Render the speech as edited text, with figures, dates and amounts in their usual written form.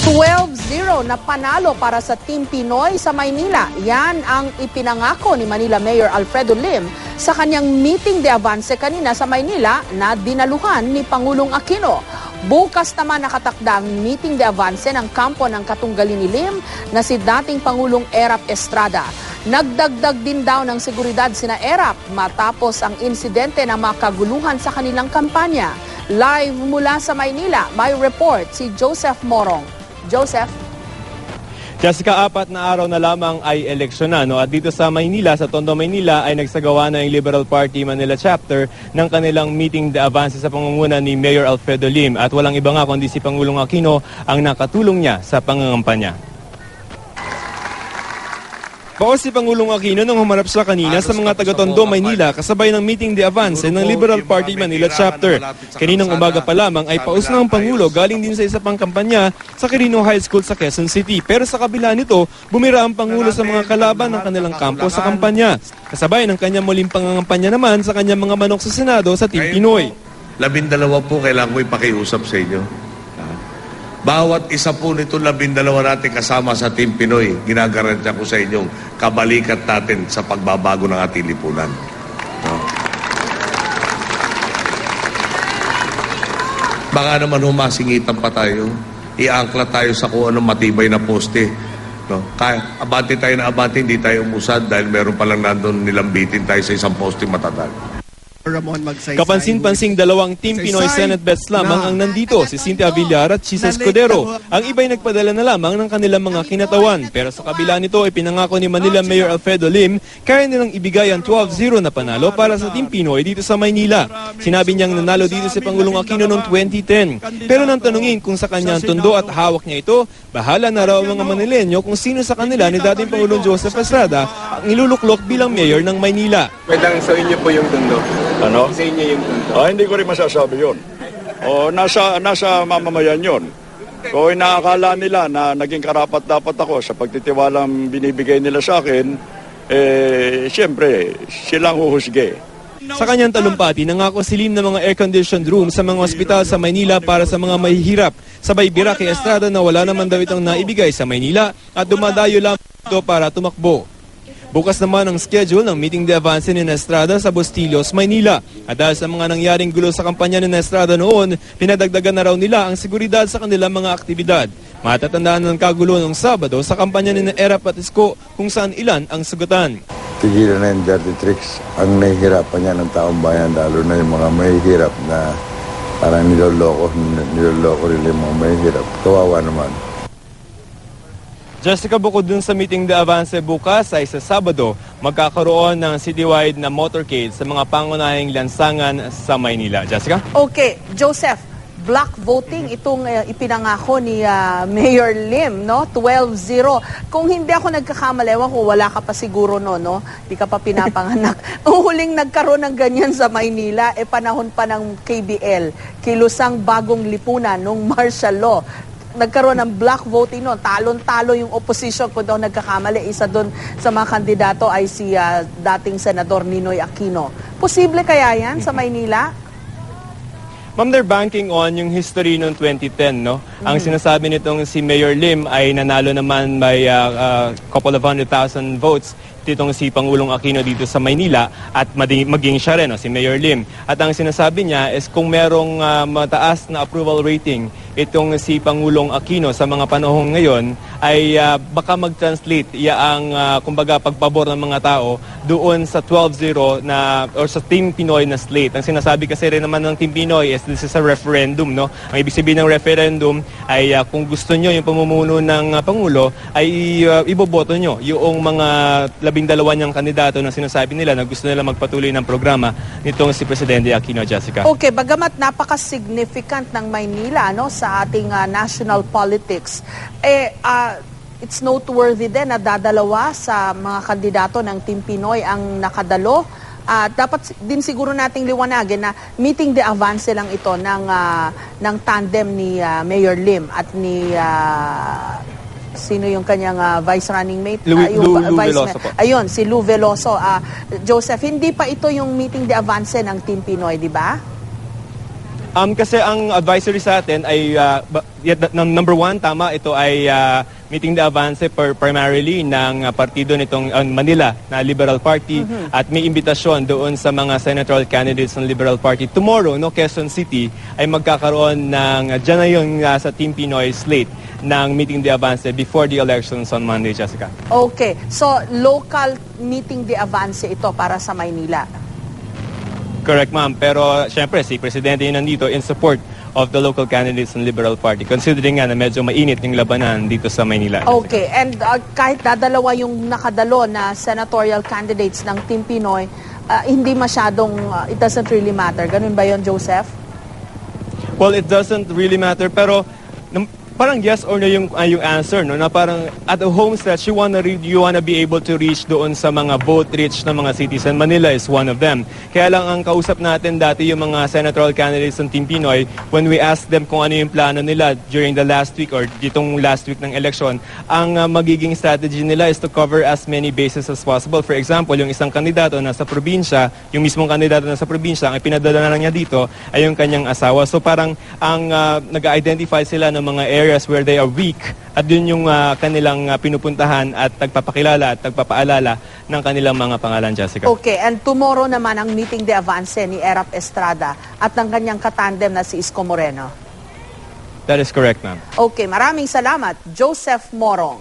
12-0 na panalo para sa Team Pinoy sa Maynila. Yan ang ipinangako ni Manila Mayor Alfredo Lim sa kanyang meeting de avance kanina sa Maynila na dinaluhan ni Pangulong Aquino. Bukas naman nakatakda ang meeting de avance ng kampo ng katunggali ni Lim na si dating Pangulong Erap Estrada. Nagdagdag din daw ng seguridad sina Erap matapos ang insidente na makaguluhan sa kanilang kampanya. Live mula sa Maynila, may report si Joseph Morong. Joseph? Jessica, 4 na araw na lamang ay eleksyon na. At dito sa Maynila, sa Tondo, Maynila, ay nagsagawa na yung Liberal Party Manila Chapter ng kanilang meeting de avance sa pangunguna ni Mayor Alfredo Lim. At walang iba nga kundi si Pangulong Aquino ang nakatulong niya sa pangangampanya. Bawas si Pangulong Aquino nang humarap siya kanina sa mga taga-Tondo, Maynila kasabay ng meeting de avance ng Liberal Party Manila Chapter. Kaninang umaga pa lamang ay paus na ang Pangulo galing din sa isa pang kampanya sa Quirino High School sa Quezon City. Pero sa kabila nito, bumira ang Pangulo sa mga kalaban ng kanilang kampo sa kampanya. Kasabay ng kanyang muling pangangampanya naman sa kanyang mga manok sa Senado sa Team Pinoy. 12 po kailangan ko ipakiusap sa inyo. Bawat isa po nito 12 natin kasama sa Team Pinoy, ginagarantya ko sa inyong kabalikat natin sa pagbabago ng ating lipunan. No? Baka naman humasingitan pa tayo, iangkla tayo sa kung anong matibay na poste. No? Kaya abante tayo na abante, hindi tayo umusad dahil meron palang nandun nilambitin tayo sa isang poste matatag. Kapansin-pansing dalawang Team Pinoy Senate bets lamang ang nandito, si Cynthia Villar at Chisa Escudero. Ang iba'y nagpadala na lamang ng kanilang mga kinatawan. Pero sa kabila nito, ipinangako ni Manila Mayor Alfredo Lim, kaya nilang ibigay ang 12-0 na panalo para sa Team Pinoy dito sa Maynila. Sinabi niyang nanalo dito si Pangulong Aquino noong 2010. Pero nang tanungin kung sa kanyang tondo at hawak niya ito, bahala na raw mga Manileño kung sino sa kanila ni dating Pangulong Joseph Estrada ang iluluklok bilang mayor ng Maynila. Pwedeng sa inyo po yung tondo. Ano? Sa inyo yung tondo. Hindi ko rin masasabi yun. Nasa mamamayan yun. Kung inaakala nila na naging karapat-dapat ako sa pagtitiwalang binibigay nila sa akin, siyempre, silang huhusge. Sa kanyang talumpati, nangako si Lim ng mga air-conditioned room sa mga ospital sa Maynila para sa mga mahihirap. Sabay bira kay Estrada na wala naman daw itong naibigay sa Maynila at dumadayo lamang ito para tumakbo. Bukas naman ang schedule ng meeting de avance ni Estrada sa Bustillos, Maynila. At dahil sa mga nangyaring gulo sa kampanya ni Estrada noon, pinadagdagan na raw nila ang seguridad sa kanilang mga aktibidad. Matatandaan ng kagulo ng Sabado sa kampanya ni Erap at Isko kung saan ilan ang sugatan. Tigilan na yung dirty tricks. Ang nahihirapan niya ng taong bayan, lalo na yung mga mahihirap na parang niloloko nila yung mga mahihirap. Kawawa naman. Jessica, bukod dun sa meeting de avance bukas ay sa Sabado, magkakaroon ng citywide na motorcade sa mga pangunahing lansangan sa Maynila. Jessica? Okay, Joseph, block voting itong ipinangako ni Mayor Lim, no? 12-0. Kung hindi ako nagkakamali, kung wala ka pa siguro no? Di ka pa pinapanganak. Ang huling nagkaroon ng ganyan sa Maynila, panahon pa ng KBL, kilusang bagong lipunan nung martial law. Nagkaroon ng block voting noon. Talon-talo yung opposition kung daw nagkakamali. Isa doon sa mga kandidato ay si dating Senador Ninoy Aquino. Posible kaya yan sa Maynila? Ma'am, they're banking on yung history noong 2010, no? Ang sinasabi nitong si Mayor Lim ay nanalo naman by couple of 100,000 votes ditong si Pangulong Aquino dito sa Maynila at maging siya rin, no, si Mayor Lim. At ang sinasabi niya is kung merong mataas na approval rating itong si Pangulong Aquino sa mga panahon ngayon ay baka mag-translate ang kumbaga pagpabor ng mga tao doon sa 12-0 na or sa Team Pinoy na slate. Ang sinasabi kasi rin naman ng Team Pinoy is this is a referendum, no? Ang ibig sabihin ng referendum ay kung gusto nyo yung pamumuno ng Pangulo ay iboboto nyo yung mga 12 niyang kandidato na sinasabi nila na gusto nila magpatuloy ng programa nitong si Presidente Aquino. Jessica. Okay, bagamat napaka-significant ng Maynila sa ating national politics, it's noteworthy din na dadalawa sa mga kandidato ng Team Pinoy ang nakadalo. Dapat din siguro nating liwanagin na meeting de avance lang ito ng tandem ni Mayor Lim at ni sino yung kanyang vice running mate? Lou Veloso po. Ayun, si Lou Veloso. Joseph, hindi pa ito yung meeting de avance ng Team Pinoy, di ba? Kasi ang advisory sa atin ay, number one, tama, ito ay meeting the avance primarily ng partido nitong Manila na Liberal Party at may imbitasyon doon sa mga senatorial candidates ng Liberal Party. Tomorrow, Quezon City ay magkakaroon ng, dyan na yung sa Team Pinoy slate ng meeting the avance before the elections on Monday, Jessica. Okay, so local meeting de avance ito para sa Maynila. Correct, ma'am. Pero syempre, si Presidente yun nandito in support of the local candidates ng Liberal Party, considering nga na medyo mainit yung labanan dito sa Maynila. Okay, and kahit dadalawa yung nakadalo na senatorial candidates ng Team Pinoy, hindi masyadong, it doesn't really matter. Ganun ba yon, Joseph? Well, it doesn't really matter, pero parang yes or no yung answer, no? Na parang at the home stretch, you wanna be able to reach doon sa mga vote-rich na mga cities, and Manila is one of them. Kaya lang ang kausap natin dati yung mga senatorial candidates ng Team Pinoy, when we asked them kung ano yung plano nila during the last week or ditong last week ng election, ang magiging strategy nila is to cover as many bases as possible. For example, yung isang kandidato na sa probinsya, yung mismong kandidato na sa probinsya, ang pinadala na lang niya dito ay yung kanyang asawa. So parang ang nag-identify sila ng mga areas where they are weak at yun yung kanilang pinupuntahan at nagpapakilala at nagpapaalala ng kanilang mga pangalan, Jessica. Okay, and tomorrow naman ang meeting de avance ni Erap Estrada at ng kanyang katandem na si Isko Moreno. That is correct, ma'am. Okay, maraming salamat, Joseph Morong.